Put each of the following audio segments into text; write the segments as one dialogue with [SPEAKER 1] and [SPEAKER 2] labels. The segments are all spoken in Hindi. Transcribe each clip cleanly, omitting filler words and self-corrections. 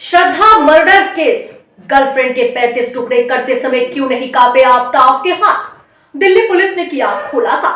[SPEAKER 1] श्रद्धा मर्डर केस। गर्लफ्रेंड के 35 टुकड़े करते समय क्यों नहीं कांपे आफ्ताब के हाथ? दिल्ली पुलिस ने किया खुलासा।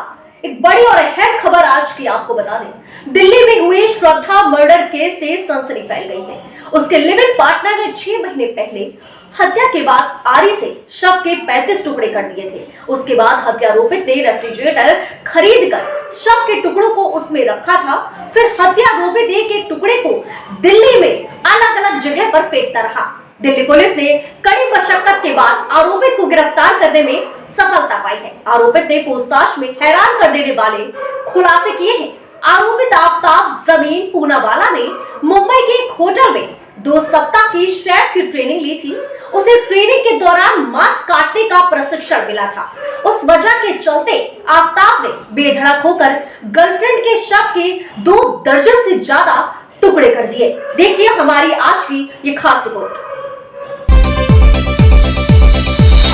[SPEAKER 1] एक बड़ी और अहम खबर आज की आपको बता दें। दिल्ली में हुए श्रद्धा मर्डर केस से सनसनी फैल गई है। उसके लिव इन पार्टनर ने 6 महीने पहले हत्या के बाद आरी से शव के 35 टुकड़े कर दिए थे। उसके बाद हत्यारोपित ने रेफ्रिजरेटर खरीदकर शव के टुकड़ों को उसमें रखा था। फिर हत्यारोपित एक टुकड़े को दिल्ली में अलग अलग जगह पर फेंकता रहा। दिल्ली पुलिस ने कड़ी मशक्कत के बाद आरोपित को गिरफ्तार करने में सफलता पाई है। आरोपित ने पूछताछ में हैरान कर देने वाले खुलासे किए हैं। आरोपित आफ्ताब जमीन पूनावाला ने मुंबई के एक होटल में 2 सप्ताह की शेफ की ट्रेनिंग ली थी। उसे ट्रेनिंग के दौरान मांस काटने का प्रशिक्षण मिला था। उस वजह के चलते आफ्ताब ने बेधड़क होकर गर्लफ्रेंड के शव के 2 दर्जन से ज्यादा टुकड़े कर दिए। देखिए हमारी आज की ये खास रिपोर्ट।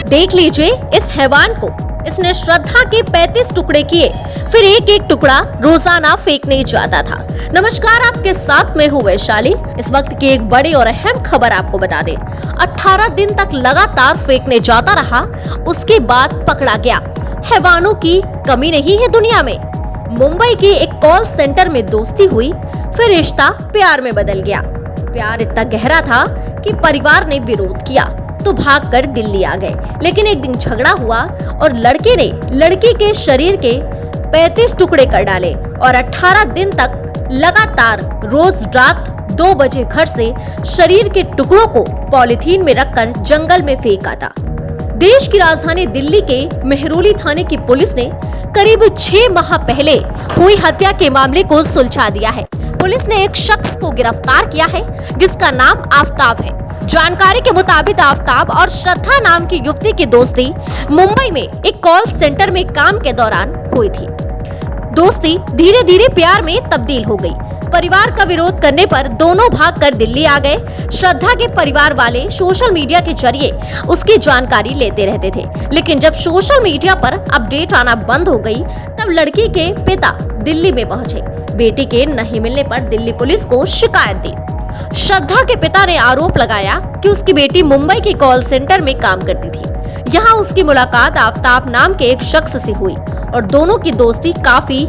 [SPEAKER 2] देख लीजिए इस हैवान को। इसने श्रद्धा के 35 टुकड़े किए, फिर एक एक टुकड़ा रोजाना फेंकने जाता था। नमस्कार, आपके साथ मैं हूँ वैशाली। इस वक्त की एक बड़ी और अहम खबर आपको बता दें। 18 दिन तक लगातार फेंकने जाता रहा, उसके बाद पकड़ा गया। हैवानों की कमी नहीं है दुनिया में। मुंबई के एक कॉल सेंटर में दोस्ती हुई, फिर रिश्ता प्यार में बदल गया। प्यार इतना गहरा था कि परिवार ने विरोध किया तो भागकर दिल्ली आ गए। लेकिन एक दिन झगड़ा हुआ और लड़के ने लड़की के शरीर के 35 टुकड़े कर डाले और 18 दिन तक लगातार रोज रात 2 बजे घर से शरीर के टुकड़ों को पॉलिथीन में रखकर जंगल में फेंक आता। देश की राजधानी दिल्ली के मेहरौली थाने की पुलिस ने करीब 6 माह पहले हुई हत्या के मामले को सुलझा दिया है। पुलिस ने एक शख्स को गिरफ्तार किया है जिसका नाम आफ्ताब है। जानकारी के मुताबिक आफ्ताब और श्रद्धा नाम की युवती की दोस्ती मुंबई में एक कॉल सेंटर में काम के दौरान हुई थी। दोस्ती धीरे धीरे प्यार में तब्दील हो गई। परिवार का विरोध करने पर दोनों भागकर दिल्ली आ गए। श्रद्धा के परिवार वाले सोशल मीडिया के जरिए उसकी जानकारी लेते रहते थे, लेकिन जब सोशल मीडिया पर अपडेट आना बंद हो गई, तब लड़की के पिता दिल्ली में पहुंचे। बेटी के नहीं मिलने पर दिल्ली पुलिस को शिकायत दी। श्रद्धा के पिता ने आरोप लगाया कि उसकी बेटी मुंबई के कॉल सेंटर में काम करती थी। यहाँ उसकी मुलाकात आफ्ताब नाम के एक शख्स से हुई और दोनों की दोस्ती काफी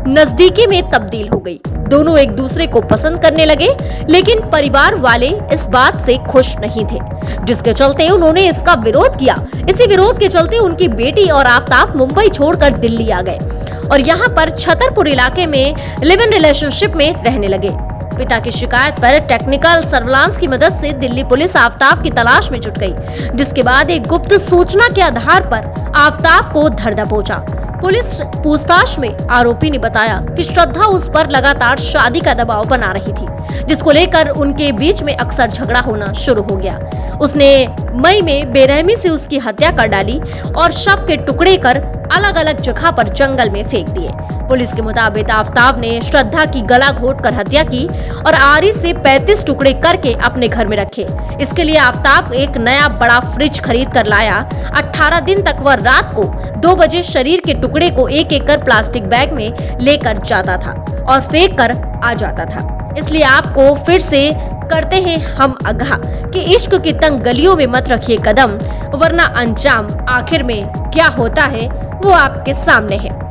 [SPEAKER 2] नजदीकी में तब्दील हो गई। दोनों एक दूसरे को पसंद करने लगे, लेकिन परिवार वाले इस बात से खुश नहीं थे, जिसके चलते उन्होंने इसका विरोध किया। इसी विरोध के चलते उनकी बेटी और आफ्ताब मुंबई छोड़कर दिल्ली आ गए और यहाँ पर छतरपुर इलाके में लिव इन रिलेशनशिप में रहने लगे। पिता की शिकायत पर टेक्निकल सर्विलांस की मदद से दिल्ली पुलिस आफ्ताब की तलाश में जुट गई, जिसके बाद एक गुप्त सूचना के आधार पर आफ्ताब को धर दबोचा। पुलिस पूछताछ में आरोपी ने बताया कि श्रद्धा उस पर लगातार शादी का दबाव बना रही थी, जिसको लेकर उनके बीच में अक्सर झगड़ा होना शुरू हो गया। उसने मई में बेरहमी से उसकी हत्या कर डाली और शव के टुकड़े कर अलग अलग जगह पर जंगल में फेंक दिए। पुलिस के मुताबिक आफ्ताब ने श्रद्धा की गला घोंटकर हत्या की और आरी से 35 टुकड़े करके अपने घर में रखे। इसके लिए आफ्ताब एक नया बड़ा फ्रिज खरीद कर लाया। 18 दिन तक वह रात को 2 बजे शरीर के टुकड़े को एक एक कर प्लास्टिक बैग में लेकर जाता था और फेंक कर आ जाता था। इसलिए आपको फिर से करते हैं हम आगाह कि इश्क की तंग गलियों में मत रखिए कदम, वरना अंजाम आखिर में क्या होता है वो आपके सामने है।